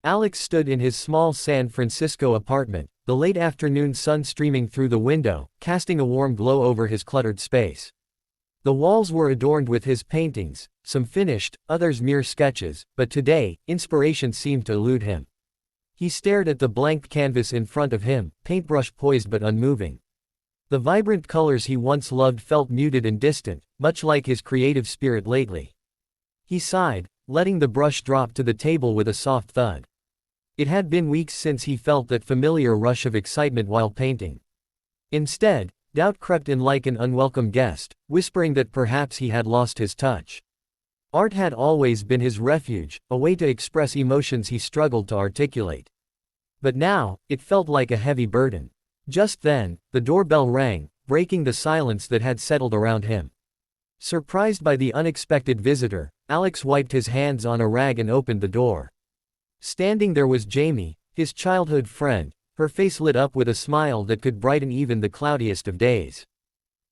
Alex stood in his small San Francisco apartment, the late afternoon sun streaming through the window, casting a warm glow over his cluttered space. The walls were adorned with his paintings, some finished, others mere sketches, but today, inspiration seemed to elude him. He stared at the blank canvas in front of him, paintbrush poised but unmoving. The vibrant colors he once loved felt muted and distant, much like his creative spirit lately. He sighed, letting the brush drop to the table with a soft thud. It had been weeks since he felt that familiar rush of excitement while painting. Instead, doubt crept in like an unwelcome guest, whispering that perhaps he had lost his touch. Art had always been his refuge, a way to express emotions he struggled to articulate. But now, it felt like a heavy burden. Just then, the doorbell rang, breaking the silence that had settled around him. Surprised by the unexpected visitor, Alex wiped his hands on a rag and opened the door. Standing there was Jamie, his childhood friend, her face lit up with a smile that could brighten even the cloudiest of days.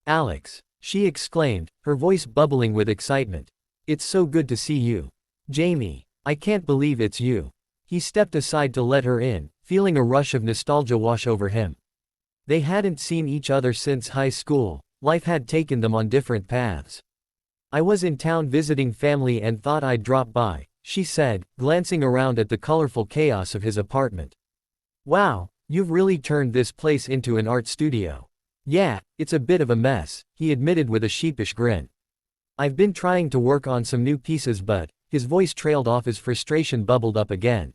"Alex," she exclaimed, her voice bubbling with excitement. "It's so good to see you." "Jamie, I can't believe it's you." He stepped aside to let her in, feeling a rush of nostalgia wash over him. They hadn't seen each other since high school, life had taken them on different paths. "I was in town visiting family and thought I'd drop by," she said, glancing around at the colorful chaos of his apartment. "Wow, you've really turned this place into an art studio." "Yeah, it's a bit of a mess," he admitted with a sheepish grin. "I've been trying to work on some new pieces but," his voice trailed off as frustration bubbled up again.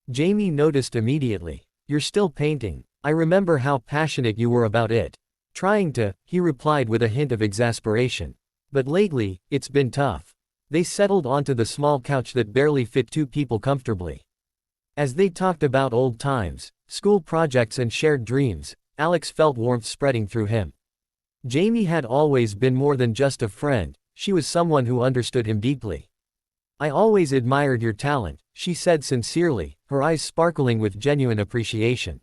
Jamie noticed immediately. "You're still painting. I remember how passionate you were about it." "Trying to," he replied with a hint of exasperation. "But lately, it's been tough." They settled onto the small couch that barely fit two people comfortably. As they talked about old times, school projects and shared dreams, Alex felt warmth spreading through him. Jamie had always been more than just a friend, she was someone who understood him deeply. "I always admired your talent," she said sincerely, her eyes sparkling with genuine appreciation.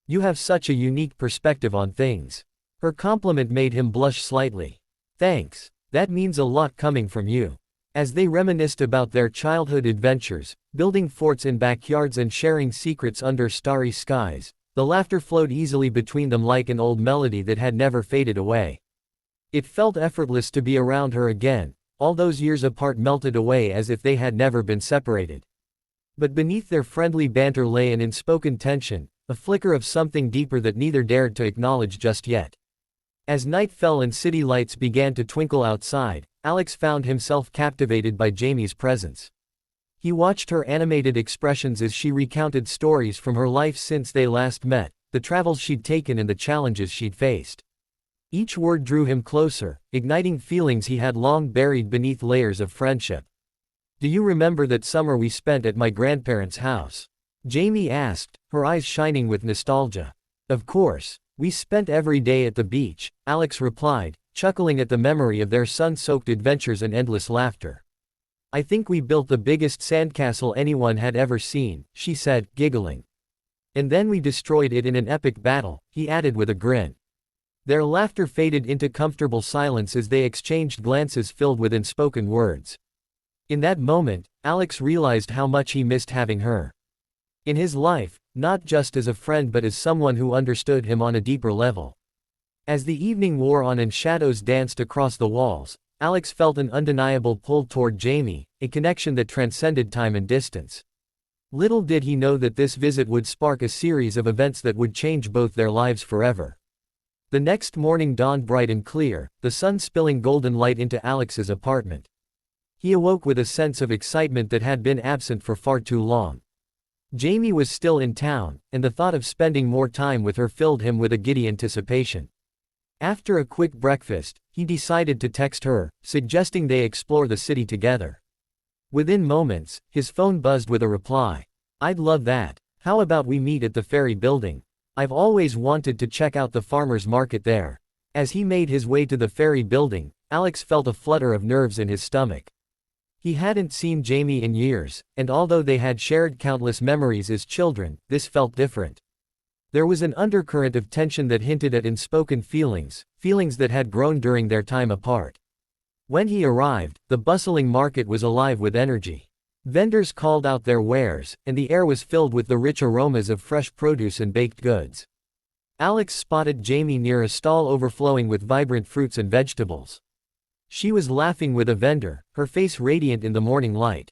"You have such a unique perspective on things." Her compliment made him blush slightly. "Thanks. That means a lot coming from you." As they reminisced about their childhood adventures, building forts in backyards and sharing secrets under starry skies, the laughter flowed easily between them like an old melody that had never faded away. It felt effortless to be around her again, all those years apart melted away as if they had never been separated. But beneath their friendly banter lay an unspoken tension, a flicker of something deeper that neither dared to acknowledge just yet. As night fell and city lights began to twinkle outside, Alex found himself captivated by Jamie's presence. He watched her animated expressions as she recounted stories from her life since they last met, the travels she'd taken and the challenges she'd faced. Each word drew him closer, igniting feelings he had long buried beneath layers of friendship. "Do you remember that summer we spent at my grandparents' house?" Jamie asked, her eyes shining with nostalgia. "Of course. We spent every day at the beach," Alex replied, chuckling at the memory of their sun-soaked adventures and endless laughter. "I think we built the biggest sandcastle anyone had ever seen," she said, giggling. "And then we destroyed it in an epic battle," he added with a grin. Their laughter faded into comfortable silence as they exchanged glances filled with unspoken words. In that moment, Alex realized how much he missed having her in his life, not just as a friend but as someone who understood him on a deeper level. As the evening wore on and shadows danced across the walls, Alex felt an undeniable pull toward Jamie, a connection that transcended time and distance. Little did he know that this visit would spark a series of events that would change both their lives forever. The next morning dawned bright and clear, the sun spilling golden light into Alex's apartment. He awoke with a sense of excitement that had been absent for far too long. Jamie was still in town, and the thought of spending more time with her filled him with a giddy anticipation. After a quick breakfast, he decided to text her, suggesting they explore the city together. Within moments, his phone buzzed with a reply. "I'd love that. How about we meet at the Ferry Building? I've always wanted to check out the farmers market there." As he made his way to the Ferry Building, Alex felt a flutter of nerves in his stomach. He hadn't seen Jamie in years, and although they had shared countless memories as children, this felt different. There was an undercurrent of tension that hinted at unspoken feelings that had grown during their time apart. When he arrived, the bustling market was alive with energy. Vendors called out their wares, and the air was filled with the rich aromas of fresh produce and baked goods. Alex spotted Jamie near a stall overflowing with vibrant fruits and vegetables. She was laughing with a vendor, her face radiant in the morning light.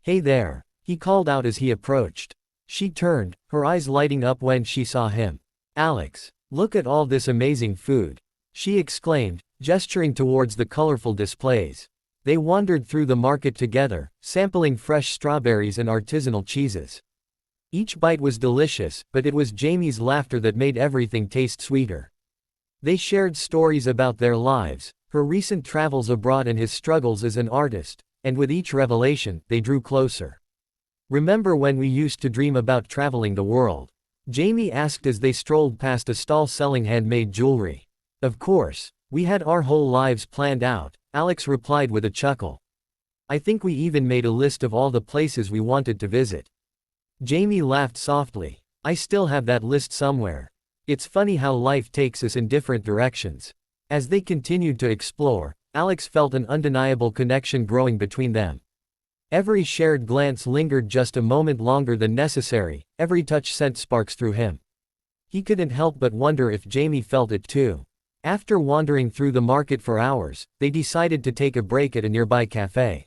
"Hey there," he called out as he approached. She turned, her eyes lighting up when she saw him. "Alex, look at all this amazing food," she exclaimed, gesturing towards the colorful displays. They wandered through the market together, sampling fresh strawberries and artisanal cheeses. Each bite was delicious, but it was Jamie's laughter that made everything taste sweeter. They shared stories about their lives, her recent travels abroad and his struggles as an artist, and with each revelation, they drew closer. "Remember when we used to dream about traveling the world?" Jamie asked as they strolled past a stall selling handmade jewelry. "Of course. We had our whole lives planned out," Alex replied with a chuckle. "I think we even made a list of all the places we wanted to visit." Jamie laughed softly. "I still have that list somewhere. It's funny how life takes us in different directions." As they continued to explore, Alex felt an undeniable connection growing between them. Every shared glance lingered just a moment longer than necessary, every touch sent sparks through him. He couldn't help but wonder if Jamie felt it too. After wandering through the market for hours, they decided to take a break at a nearby cafe.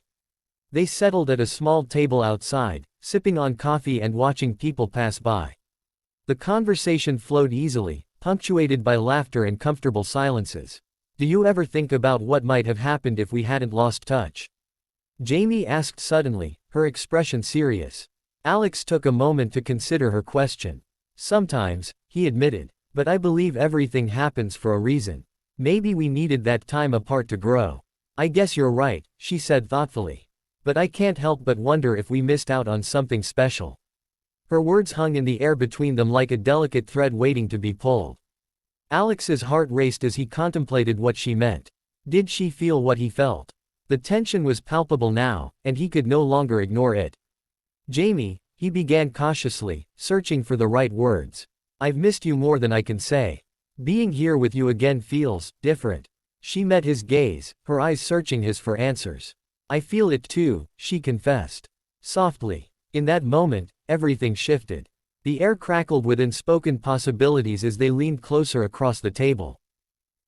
They settled at a small table outside, sipping on coffee and watching people pass by. The conversation flowed easily, punctuated by laughter and comfortable silences. "Do you ever think about what might have happened if we hadn't lost touch?" Jamie asked suddenly, her expression serious. Alex took a moment to consider her question. "Sometimes," he admitted, "but I believe everything happens for a reason. Maybe we needed that time apart to grow." "I guess you're right," she said thoughtfully. "But I can't help but wonder if we missed out on something special." Her words hung in the air between them like a delicate thread waiting to be pulled. Alex's heart raced as he contemplated what she meant. Did she feel what he felt? The tension was palpable now, and he could no longer ignore it. "Jamie," he began cautiously, searching for the right words. "I've missed you more than I can say. Being here with you again feels different." She met his gaze, her eyes searching his for answers. "I feel it too," she confessed. Softly. In that moment, everything shifted. The air crackled with unspoken possibilities as they leaned closer across the table.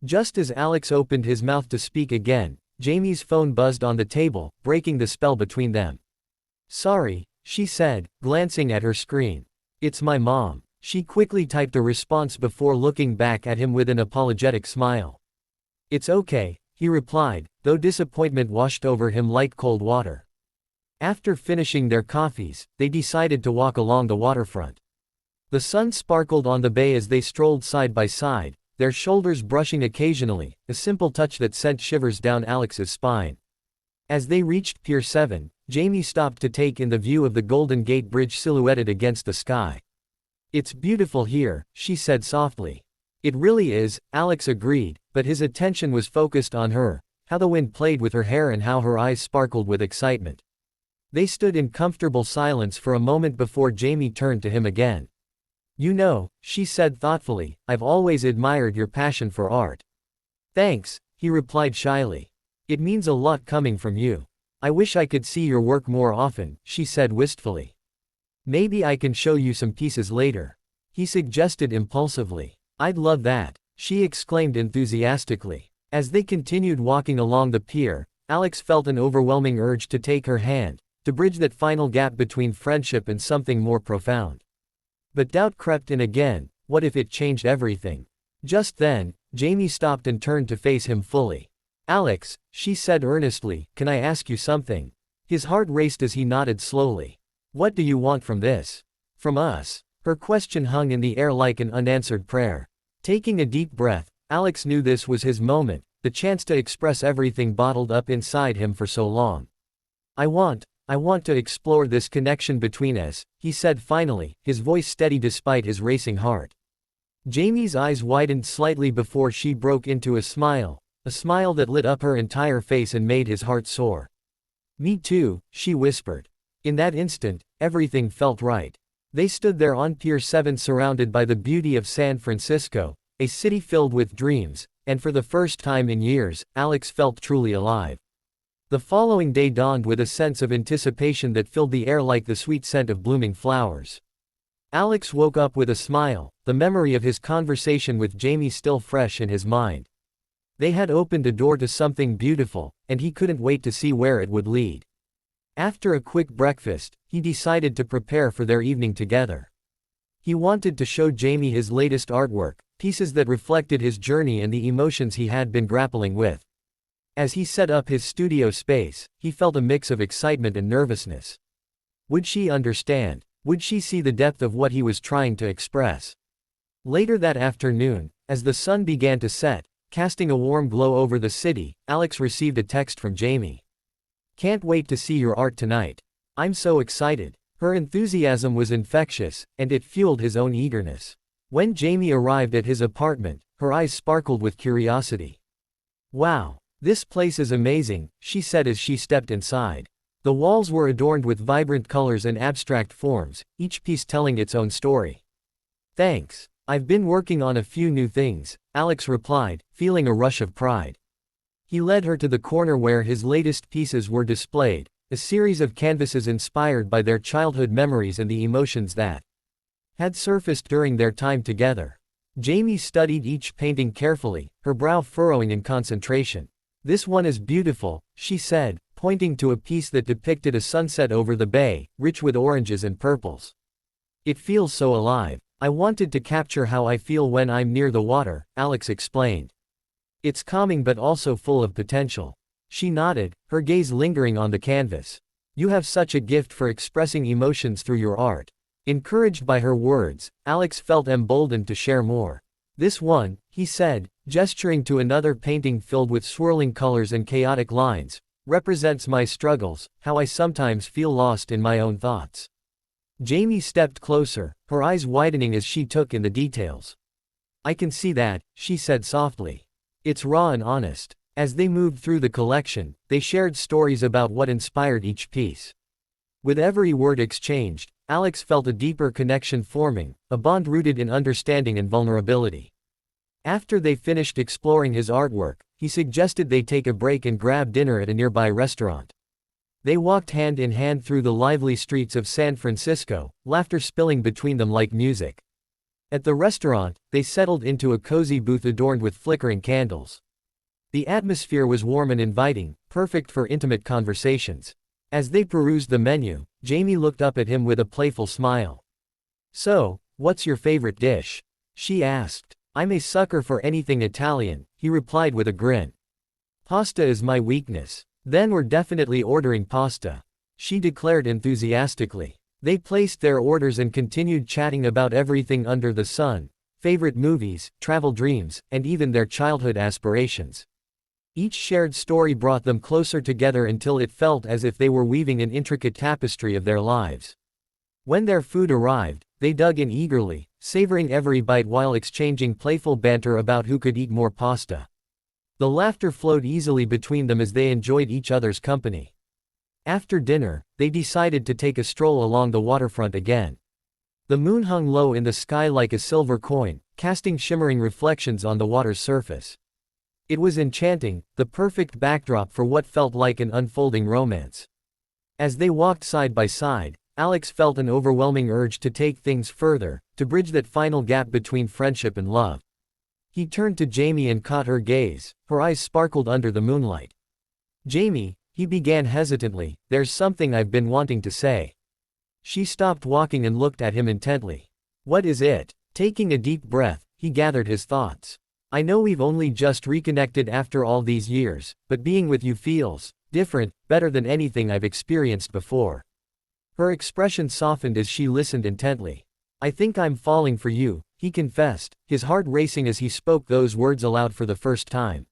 Just as Alex opened his mouth to speak again, Jamie's phone buzzed on the table, breaking the spell between them. "Sorry," she said, glancing at her screen. "It's my mom." She quickly typed a response before looking back at him with an apologetic smile. "It's okay," he replied, though disappointment washed over him like cold water. After finishing their coffees, they decided to walk along the waterfront. The sun sparkled on the bay as they strolled side by side, their shoulders brushing occasionally, a simple touch that sent shivers down Alex's spine. As they reached Pier 7, Jamie stopped to take in the view of the Golden Gate Bridge silhouetted against the sky. "It's beautiful here," she said softly. "It really is," Alex agreed, but his attention was focused on her, how the wind played with her hair and how her eyes sparkled with excitement. They stood in comfortable silence for a moment before Jamie turned to him again. "You know," she said thoughtfully, "I've always admired your passion for art." "Thanks," he replied shyly. "It means a lot coming from you. I wish I could see your work more often," she said wistfully. "Maybe I can show you some pieces later," he suggested impulsively. "I'd love that," she exclaimed enthusiastically. As they continued walking along the pier, Alex felt an overwhelming urge to take her hand, to bridge that final gap between friendship and something more profound. But doubt crept in again. What if it changed everything? Just then, Jamie stopped and turned to face him fully. "Alex," she said earnestly, "can I ask you something?" His heart raced as he nodded slowly. "What do you want from this? From us?" Her question hung in the air like an unanswered prayer. Taking a deep breath, Alex knew this was his moment, the chance to express everything bottled up inside him for so long. I want to explore this connection between us," he said finally, his voice steady despite his racing heart. Jamie's eyes widened slightly before she broke into a smile that lit up her entire face and made his heart soar. "Me too," she whispered. In that instant, everything felt right. They stood there on Pier 7 surrounded by the beauty of San Francisco, a city filled with dreams, and for the first time in years, Alex felt truly alive. The following day dawned with a sense of anticipation that filled the air like the sweet scent of blooming flowers. Alex woke up with a smile, the memory of his conversation with Jamie still fresh in his mind. They had opened a door to something beautiful, and he couldn't wait to see where it would lead. After a quick breakfast, he decided to prepare for their evening together. He wanted to show Jamie his latest artwork, pieces that reflected his journey and the emotions he had been grappling with. As he set up his studio space, he felt a mix of excitement and nervousness. Would she understand? Would she see the depth of what he was trying to express? Later that afternoon, as the sun began to set, casting a warm glow over the city, Alex received a text from Jamie. "Can't wait to see your art tonight. I'm so excited." Her enthusiasm was infectious, and it fueled his own eagerness. When Jamie arrived at his apartment, her eyes sparkled with curiosity. "Wow, this place is amazing," she said as she stepped inside. The walls were adorned with vibrant colors and abstract forms, each piece telling its own story. "Thanks. I've been working on a few new things," Alex replied, feeling a rush of pride. He led her to the corner where his latest pieces were displayed, a series of canvases inspired by their childhood memories and the emotions that had surfaced during their time together. Jamie studied each painting carefully, her brow furrowing in concentration. "This one is beautiful," she said, pointing to a piece that depicted a sunset over the bay, rich with oranges and purples. "It feels so alive. I wanted to capture how I feel when I'm near the water," Alex explained. "It's calming but also full of potential." She nodded, her gaze lingering on the canvas. "You have such a gift for expressing emotions through your art." Encouraged by her words, Alex felt emboldened to share more. "This one," he said, gesturing to another painting filled with swirling colors and chaotic lines, "represents my struggles, how I sometimes feel lost in my own thoughts." Jamie stepped closer, her eyes widening as she took in the details. "I can see that," she said softly. "It's raw and honest." As they moved through the collection, they shared stories about what inspired each piece. With every word exchanged, Alex felt a deeper connection forming, a bond rooted in understanding and vulnerability. After they finished exploring his artwork, he suggested they take a break and grab dinner at a nearby restaurant. They walked hand in hand through the lively streets of San Francisco, laughter spilling between them like music. At the restaurant, they settled into a cozy booth adorned with flickering candles. The atmosphere was warm and inviting, perfect for intimate conversations. As they perused the menu, Jamie looked up at him with a playful smile. "So, what's your favorite dish?" she asked. "I'm a sucker for anything Italian," he replied with a grin. "Pasta is my weakness." "Then we're definitely ordering pasta," she declared enthusiastically. They placed their orders and continued chatting about everything under the sun, favorite movies, travel dreams, and even their childhood aspirations. Each shared story brought them closer together until it felt as if they were weaving an intricate tapestry of their lives. When their food arrived, they dug in eagerly, savoring every bite while exchanging playful banter about who could eat more pasta. The laughter flowed easily between them as they enjoyed each other's company. After dinner, they decided to take a stroll along the waterfront again. The moon hung low in the sky like a silver coin, casting shimmering reflections on the water's surface. It was enchanting, the perfect backdrop for what felt like an unfolding romance. As they walked side by side, Alex felt an overwhelming urge to take things further, to bridge that final gap between friendship and love. He turned to Jamie and caught her gaze, her eyes sparkled under the moonlight. "Jamie," he began hesitantly, "there's something I've been wanting to say." She stopped walking and looked at him intently. "What is it?" Taking a deep breath, he gathered his thoughts. "I know we've only just reconnected after all these years, but being with you feels different, better than anything I've experienced before." Her expression softened as she listened intently. "I think I'm falling for you," he confessed, his heart racing as he spoke those words aloud for the first time.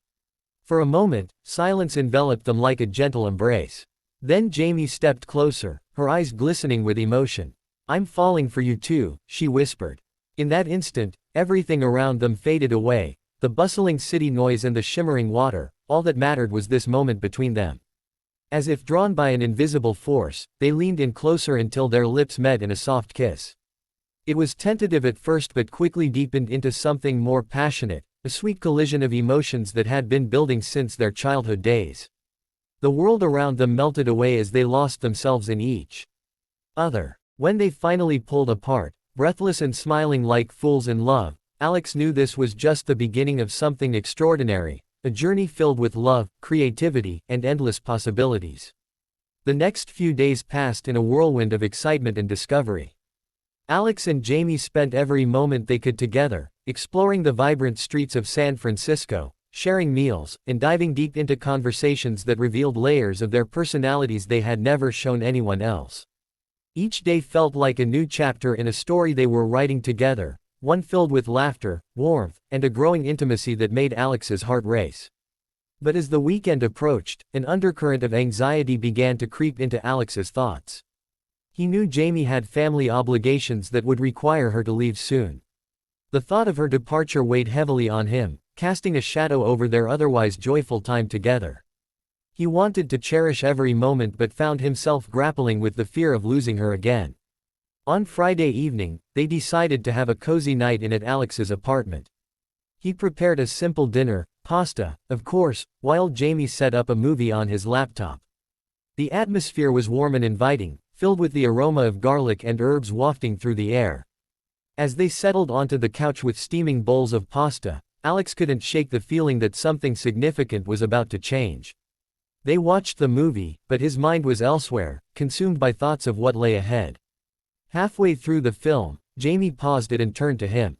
For a moment, silence enveloped them like a gentle embrace. Then Jamie stepped closer, her eyes glistening with emotion. "I'm falling for you too," she whispered. In that instant, everything around them faded away, the bustling city noise and the shimmering water, all that mattered was this moment between them. As if drawn by an invisible force, they leaned in closer until their lips met in a soft kiss. It was tentative at first but quickly deepened into something more passionate, a sweet collision of emotions that had been building since their childhood days. The world around them melted away as they lost themselves in each other. When they finally pulled apart, breathless and smiling like fools in love, Alex knew this was just the beginning of something extraordinary, a journey filled with love, creativity, and endless possibilities. The next few days passed in a whirlwind of excitement and discovery. Alex and Jamie spent every moment they could together, exploring the vibrant streets of San Francisco, sharing meals, and diving deep into conversations that revealed layers of their personalities they had never shown anyone else. Each day felt like a new chapter in a story they were writing together, one filled with laughter, warmth, and a growing intimacy that made Alex's heart race. But as the weekend approached, an undercurrent of anxiety began to creep into Alex's thoughts. He knew Jamie had family obligations that would require her to leave soon. The thought of her departure weighed heavily on him, casting a shadow over their otherwise joyful time together. He wanted to cherish every moment but found himself grappling with the fear of losing her again. On Friday evening, they decided to have a cozy night in at Alex's apartment. He prepared a simple dinner, pasta, of course, while Jamie set up a movie on his laptop. The atmosphere was warm and inviting, filled with the aroma of garlic and herbs wafting through the air. As they settled onto the couch with steaming bowls of pasta, Alex couldn't shake the feeling that something significant was about to change. They watched the movie, but his mind was elsewhere, consumed by thoughts of what lay ahead. Halfway through the film, Jamie paused it and turned to him.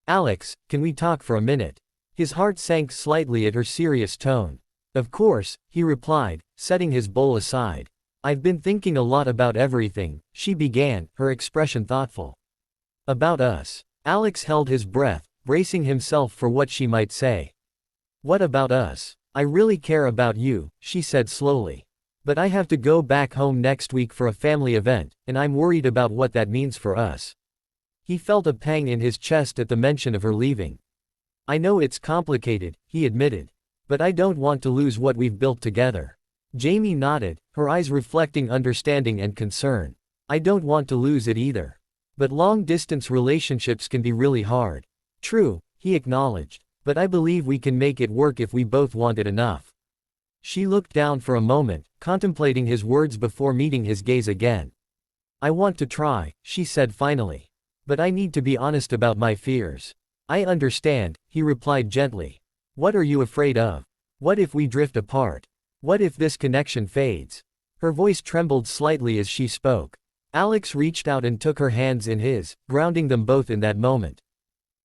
"Alex, can we talk for a minute?" His heart sank slightly at her serious tone. "Of course," he replied, setting his bowl aside. "I've been thinking a lot about everything," she began, her expression thoughtful. "About us." Alex held his breath, bracing himself for what she might say. "What about us?" "I really care about you," she said slowly. "But I have to go back home next week for a family event, and I'm worried about what that means for us." He felt a pang in his chest at the mention of her leaving. "I know it's complicated," he admitted. "But I don't want to lose what we've built together." Jamie nodded, her eyes reflecting understanding and concern. "I don't want to lose it either. But long-distance relationships can be really hard." "True," he acknowledged. "But I believe we can make it work if we both want it enough." She looked down for a moment, contemplating his words before meeting his gaze again. "I want to try," she said finally. "But I need to be honest about my fears." "I understand," he replied gently. "What are you afraid of? What if we drift apart? What if this connection fades?" Her voice trembled slightly as she spoke. Alex reached out and took her hands in his, grounding them both in that moment.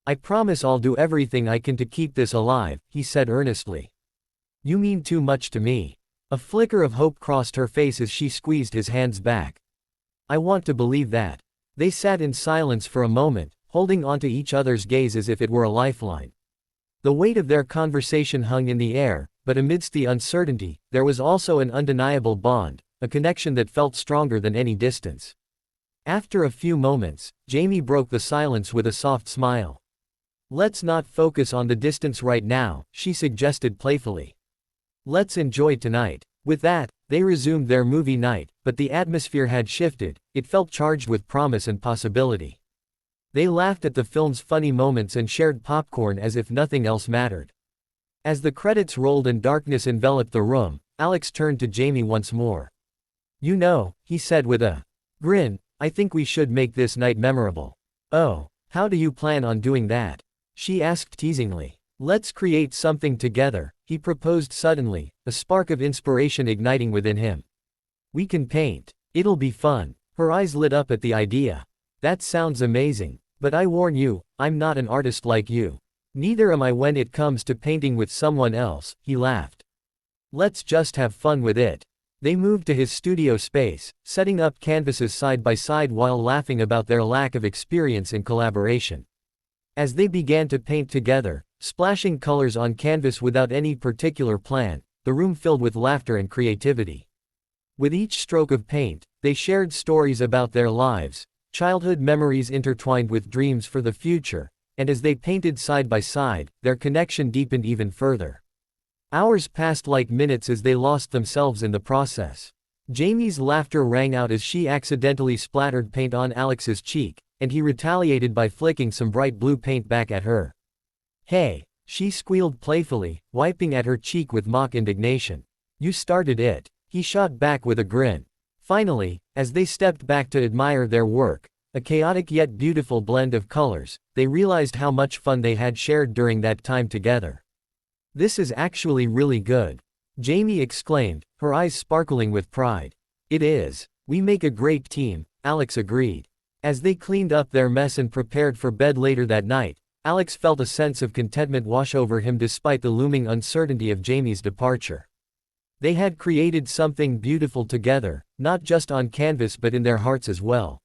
"I promise I'll do everything I can to keep this alive," he said earnestly. "You mean too much to me." A flicker of hope crossed her face as she squeezed his hands back. "I want to believe that." They sat in silence for a moment, holding onto each other's gaze as if it were a lifeline. The weight of their conversation hung in the air, but amidst the uncertainty, there was also an undeniable bond, a connection that felt stronger than any distance. After a few moments, Jamie broke the silence with a soft smile. "Let's not focus on the distance right now," she suggested playfully. "Let's enjoy tonight." With that, they resumed their movie night, but the atmosphere had shifted, it felt charged with promise and possibility. They laughed at the film's funny moments and shared popcorn as if nothing else mattered. As the credits rolled and darkness enveloped the room, Alex turned to Jamie once more. "You know," he said with a grin, "I think we should make this night memorable." "Oh, how do you plan on doing that?" she asked teasingly. "Let's create something together," he proposed suddenly, a spark of inspiration igniting within him. "We can paint. It'll be fun." Her eyes lit up at the idea. "That sounds amazing. But I warn you, I'm not an artist like you. Neither am I when it comes to painting with someone else," he laughed. "Let's just have fun with it." They moved to his studio space, setting up canvases side by side while laughing about their lack of experience in collaboration. As they began to paint together, splashing colors on canvas without any particular plan, the room filled with laughter and creativity. With each stroke of paint, they shared stories about their lives, childhood memories intertwined with dreams for the future, and as they painted side by side, their connection deepened even further. Hours passed like minutes as they lost themselves in the process. Jamie's laughter rang out as she accidentally splattered paint on Alex's cheek, and he retaliated by flicking some bright blue paint back at her. "Hey!" she squealed playfully, wiping at her cheek with mock indignation. You started it, he shot back with a grin. Finally, as they stepped back to admire their work, a chaotic yet beautiful blend of colors, they realized how much fun they had shared during that time together. This is actually really good, Jamie exclaimed, her eyes sparkling with pride. It is. We make a great team, Alex agreed. As they cleaned up their mess and prepared for bed later that night, Alex felt a sense of contentment wash over him despite the looming uncertainty of Jamie's departure. They had created something beautiful together, not just on canvas but in their hearts as well.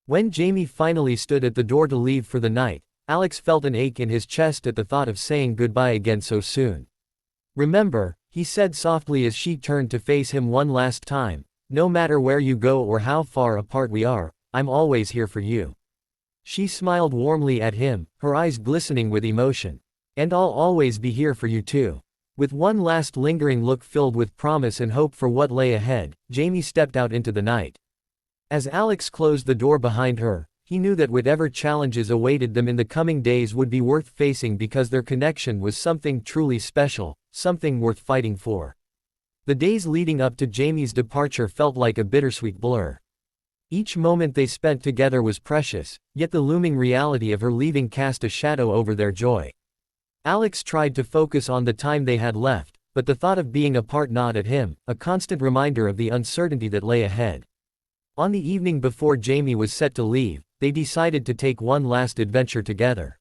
When Jamie finally stood at the door to leave for the night, Alex felt an ache in his chest at the thought of saying goodbye again so soon. Remember, he said softly as she turned to face him one last time, no matter where you go or how far apart we are, I'm always here for you. She smiled warmly at him, her eyes glistening with emotion. And I'll always be here for you too. With one last lingering look filled with promise and hope for what lay ahead, Jamie stepped out into the night. As Alex closed the door behind her, he knew that whatever challenges awaited them in the coming days would be worth facing because their connection was something truly special, something worth fighting for. The days leading up to Jamie's departure felt like a bittersweet blur. Each moment they spent together was precious, yet the looming reality of her leaving cast a shadow over their joy. Alex tried to focus on the time they had left, but the thought of being apart gnawed at him, a constant reminder of the uncertainty that lay ahead. On the evening before Jamie was set to leave, they decided to take one last adventure together.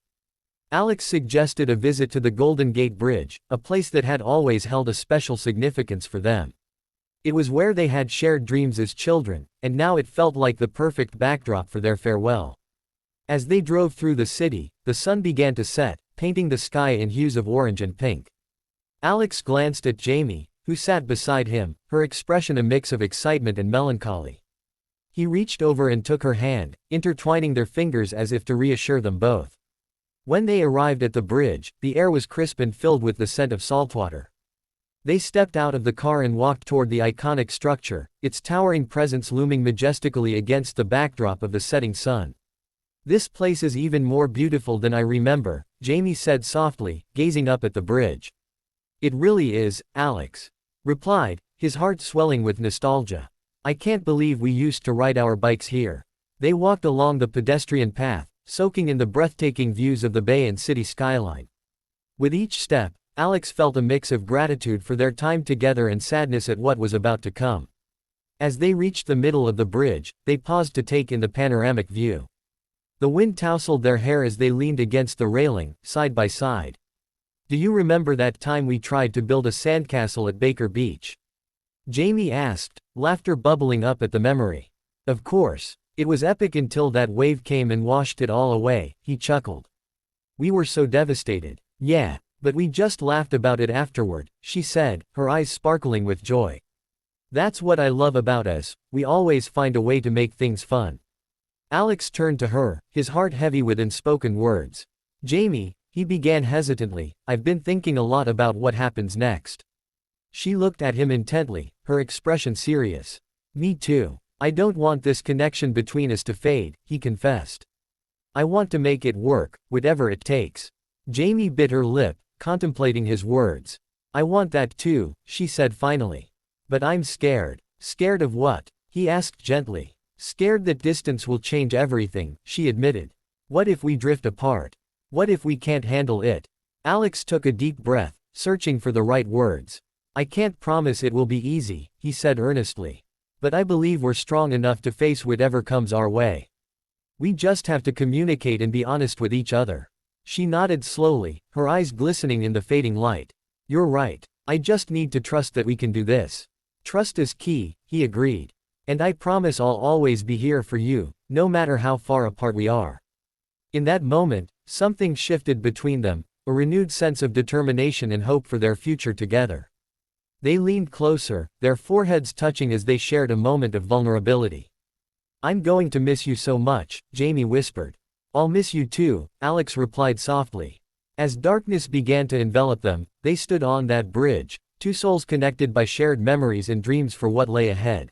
Alex suggested a visit to the Golden Gate Bridge, a place that had always held a special significance for them. It was where they had shared dreams as children, and now it felt like the perfect backdrop for their farewell. As they drove through the city, the sun began to set, painting the sky in hues of orange and pink. Alex glanced at Jamie, who sat beside him, her expression a mix of excitement and melancholy. He reached over and took her hand, intertwining their fingers as if to reassure them both. When they arrived at the bridge, the air was crisp and filled with the scent of saltwater. They stepped out of the car and walked toward the iconic structure, its towering presence looming majestically against the backdrop of the setting sun. This place is even more beautiful than I remember, Jamie said softly, gazing up at the bridge. It really is, Alex replied, his heart swelling with nostalgia. I can't believe we used to ride our bikes here. They walked along the pedestrian path, soaking in the breathtaking views of the bay and city skyline. With each step, Alex felt a mix of gratitude for their time together and sadness at what was about to come. As they reached the middle of the bridge, they paused to take in the panoramic view. The wind tousled their hair as they leaned against the railing, side by side. Do you remember that time we tried to build a sandcastle at Baker Beach? Jamie asked, laughter bubbling up at the memory. Of course. It was epic until that wave came and washed it all away, he chuckled. We were so devastated. Yeah, but we just laughed about it afterward, she said, her eyes sparkling with joy. That's what I love about us, we always find a way to make things fun. Alex turned to her, his heart heavy with unspoken words. Jamie, he began hesitantly, I've been thinking a lot about what happens next. She looked at him intently, her expression serious. Me too. I don't want this connection between us to fade, he confessed. I want to make it work, whatever it takes. Jamie bit her lip, contemplating his words. I want that too, she said finally. But I'm scared. Scared of what? He asked gently. Scared that distance will change everything, she admitted. What if we drift apart? What if we can't handle it? Alex took a deep breath, searching for the right words. I can't promise it will be easy, he said earnestly. But I believe we're strong enough to face whatever comes our way. We just have to communicate and be honest with each other. She nodded slowly, her eyes glistening in the fading light. You're right. I just need to trust that we can do this. Trust is key, he agreed. And I promise I'll always be here for you, no matter how far apart we are. In that moment, something shifted between them, a renewed sense of determination and hope for their future together. They leaned closer, their foreheads touching as they shared a moment of vulnerability. I'm going to miss you so much, Jamie whispered. I'll miss you too, Alex replied softly. As darkness began to envelop them, they stood on that bridge, two souls connected by shared memories and dreams for what lay ahead.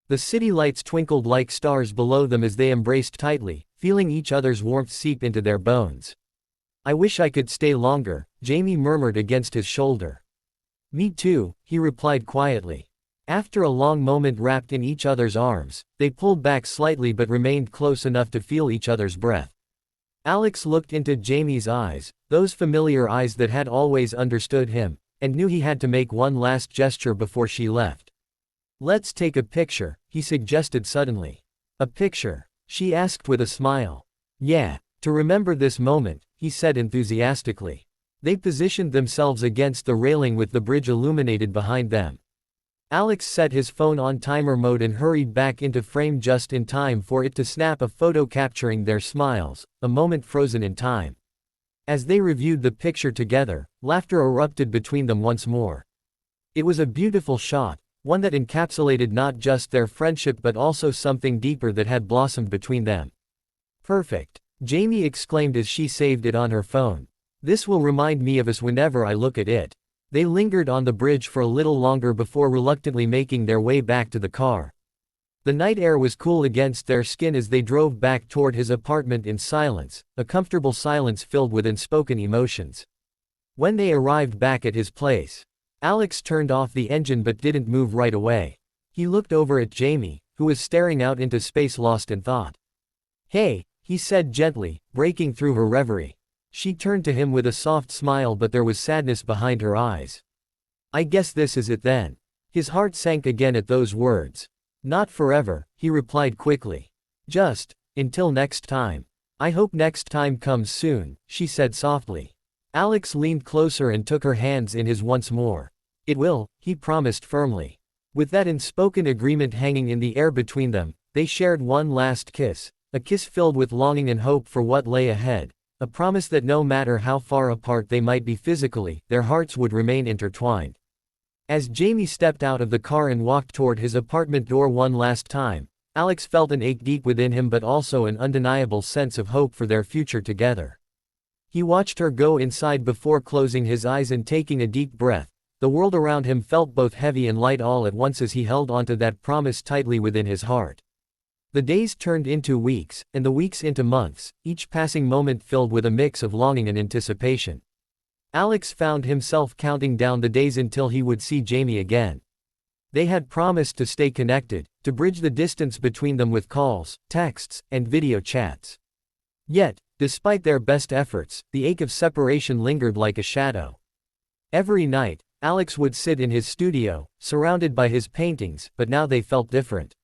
The city lights twinkled like stars below them as they embraced tightly, feeling each other's warmth seep into their bones. I wish I could stay longer, Jamie murmured against his shoulder. Me too, he replied quietly. After a long moment wrapped in each other's arms, they pulled back slightly but remained close enough to feel each other's breath. Alex looked into Jamie's eyes, those familiar eyes that had always understood him, and knew he had to make one last gesture before she left. Let's take a picture, he suggested suddenly. A picture? She asked with a smile. Yeah, to remember this moment, he said enthusiastically. They positioned themselves against the railing with the bridge illuminated behind them. Alex set his phone on timer mode and hurried back into frame just in time for it to snap a photo capturing their smiles, a moment frozen in time. As they reviewed the picture together, laughter erupted between them once more. It was a beautiful shot, one that encapsulated not just their friendship but also something deeper that had blossomed between them. Perfect, Jamie exclaimed as she saved it on her phone. This will remind me of us whenever I look at it. They lingered on the bridge for a little longer before reluctantly making their way back to the car. The night air was cool against their skin as they drove back toward his apartment in silence, a comfortable silence filled with unspoken emotions. When they arrived back at his place, Alex turned off the engine but didn't move right away. He looked over at Jamie, who was staring out into space lost in thought. Hey, he said gently, breaking through her reverie. She turned to him with a soft smile but there was sadness behind her eyes. I guess this is it then. His heart sank again at those words. Not forever, he replied quickly. Just, until next time. I hope next time comes soon, she said softly. Alex leaned closer and took her hands in his once more. It will, he promised firmly. With that unspoken agreement hanging in the air between them, they shared one last kiss, a kiss filled with longing and hope for what lay ahead. A promise that no matter how far apart they might be physically, their hearts would remain intertwined. As Jamie stepped out of the car and walked toward his apartment door one last time, Alex felt an ache deep within him but also an undeniable sense of hope for their future together. He watched her go inside before closing his eyes and taking a deep breath. The world around him felt both heavy and light all at once as he held onto that promise tightly within his heart. The days turned into weeks, and the weeks into months, each passing moment filled with a mix of longing and anticipation. Alex found himself counting down the days until he would see Jamie again. They had promised to stay connected, to bridge the distance between them with calls, texts, and video chats. Yet, despite their best efforts, the ache of separation lingered like a shadow. Every night, Alex would sit in his studio, surrounded by his paintings, but now they felt different.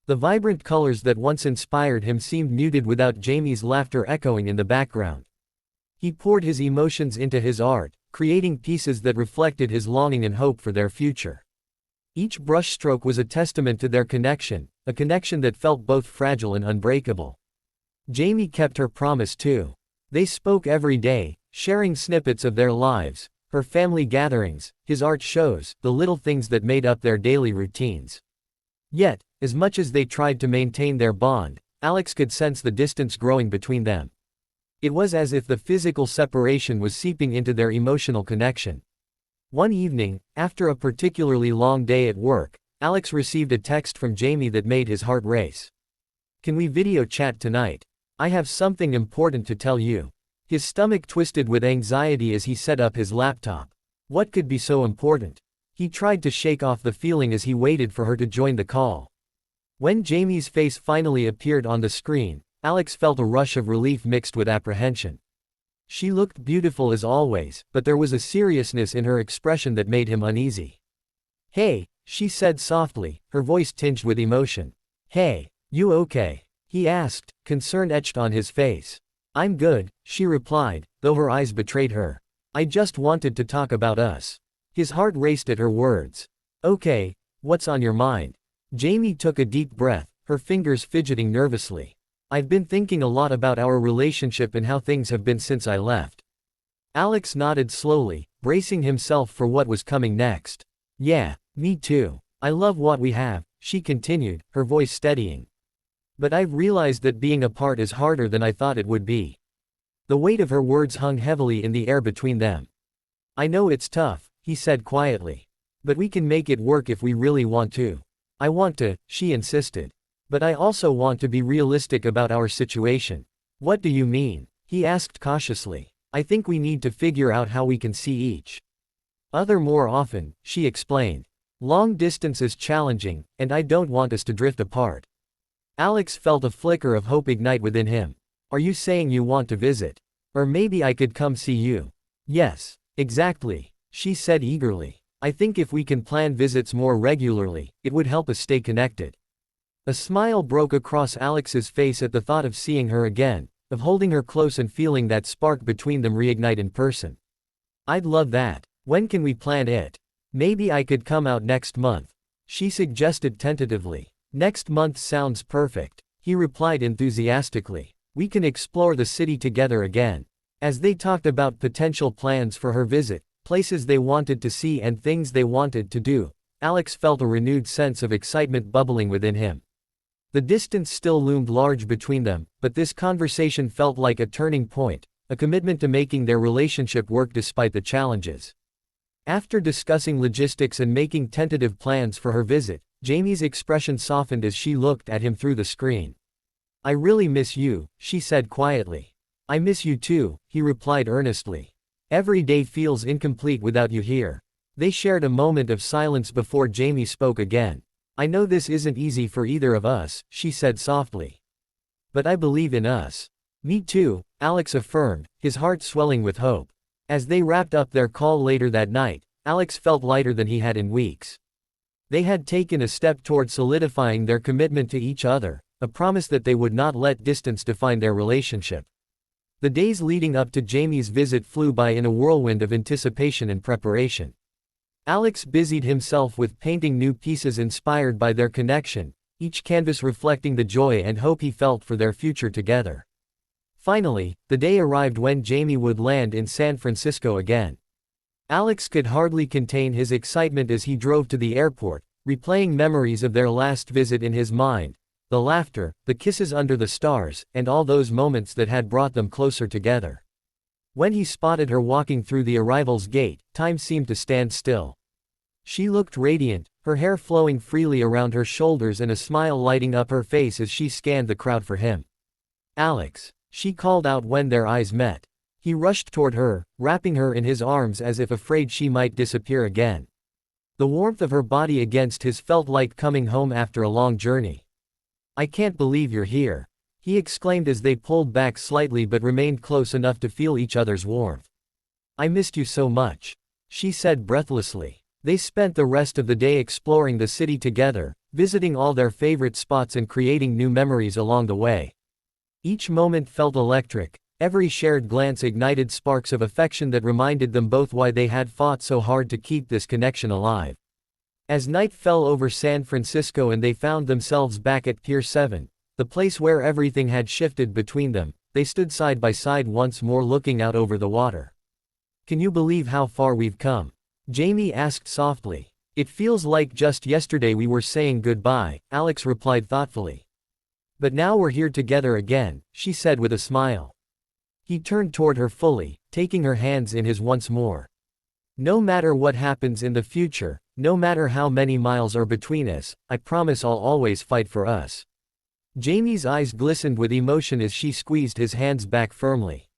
The vibrant colors that once inspired him seemed muted without Jamie's laughter echoing in the background. He poured his emotions into his art, creating pieces that reflected his longing and hope for their future. Each brushstroke was a testament to their connection, a connection that felt both fragile and unbreakable. Jamie kept her promise too. They spoke every day, sharing snippets of their lives, her family gatherings, his art shows, the little things that made up their daily routines. Yet, as much as they tried to maintain their bond, Alex could sense the distance growing between them. It was as if the physical separation was seeping into their emotional connection. One evening, after a particularly long day at work, Alex received a text from Jamie that made his heart race. Can we video chat tonight? I have something important to tell you. His stomach twisted with anxiety as he set up his laptop. What could be so important? He tried to shake off the feeling as he waited for her to join the call. When Jamie's face finally appeared on the screen, Alex felt a rush of relief mixed with apprehension. She looked beautiful as always, but there was a seriousness in her expression that made him uneasy. Hey, she said softly, her voice tinged with emotion. Hey, you okay? He asked, concern etched on his face. I'm good, she replied, though her eyes betrayed her. I just wanted to talk about us. His heart raced at her words. Okay, what's on your mind? Jamie took a deep breath, her fingers fidgeting nervously. I've been thinking a lot about our relationship and how things have been since I left. Alex nodded slowly, bracing himself for what was coming next. Yeah, me too. I love what we have, she continued, her voice steadying. But I've realized that being apart is harder than I thought it would be. The weight of her words hung heavily in the air between them. I know it's tough, he said quietly. But we can make it work if we really want to. I want to, she insisted. But I also want to be realistic about our situation. What do you mean? He asked cautiously. I think we need to figure out how we can see each Other more often, she explained. Long distance is challenging, and I don't want us to drift apart. Alex felt a flicker of hope ignite within him. Are you saying you want to visit? Or maybe I could come see you? Yes, exactly, she said eagerly. I think if we can plan visits more regularly, it would help us stay connected. A smile broke across Alex's face at the thought of seeing her again, of holding her close and feeling that spark between them reignite in person. I'd love that. When can we plan it? Maybe I could come out next month, she suggested tentatively. Next month sounds perfect, he replied enthusiastically. We can explore the city together again. As they talked about potential plans for her visit, places they wanted to see and things they wanted to do, Alex felt a renewed sense of excitement bubbling within him. The distance still loomed large between them, but this conversation felt like a turning point, a commitment to making their relationship work despite the challenges. After discussing logistics and making tentative plans for her visit, Jamie's expression softened as she looked at him through the screen. I really miss you, she said quietly. I miss you too, he replied earnestly. Every day feels incomplete without you here. They shared a moment of silence before Jamie spoke again. I know this isn't easy for either of us, she said softly. But I believe in us. Me too, Alex affirmed, his heart swelling with hope. As they wrapped up their call later that night, Alex felt lighter than he had in weeks. They had taken a step toward solidifying their commitment to each other, a promise that they would not let distance define their relationship. The days leading up to Jamie's visit flew by in a whirlwind of anticipation and preparation. Alex busied himself with painting new pieces inspired by their connection, each canvas reflecting the joy and hope he felt for their future together. Finally, the day arrived when Jamie would land in San Francisco again. Alex could hardly contain his excitement as he drove to the airport, replaying memories of their last visit in his mind. The laughter, the kisses under the stars, and all those moments that had brought them closer together. When he spotted her walking through the arrival's gate, time seemed to stand still. She looked radiant, her hair flowing freely around her shoulders and a smile lighting up her face as she scanned the crowd for him. Alex, she called out when their eyes met. He rushed toward her, wrapping her in his arms as if afraid she might disappear again. The warmth of her body against his felt like coming home after a long journey. I can't believe you're here, he exclaimed as they pulled back slightly but remained close enough to feel each other's warmth. I missed you so much, she said breathlessly. They spent the rest of the day exploring the city together, visiting all their favorite spots and creating new memories along the way. Each moment felt electric, every shared glance ignited sparks of affection that reminded them both why they had fought so hard to keep this connection alive. As night fell over San Francisco and they found themselves back at Pier 7, the place where everything had shifted between them, they stood side by side once more looking out over the water. Can you believe how far we've come? Jamie asked softly. It feels like just yesterday we were saying goodbye, Alex replied thoughtfully. But now we're here together again, she said with a smile. He turned toward her fully, taking her hands in his once more. No matter what happens in the future, no matter how many miles are between us, I promise I'll always fight for us. Jamie's eyes glistened with emotion as she squeezed his hands back firmly.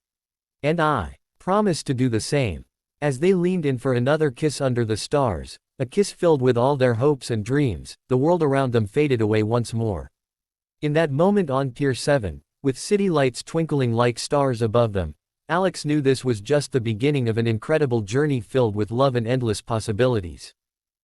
And I promise to do the same. As they leaned in for another kiss under the stars, a kiss filled with all their hopes and dreams, the world around them faded away once more. In that moment on Pier 7, with city lights twinkling like stars above them, Alex knew this was just the beginning of an incredible journey filled with love and endless possibilities.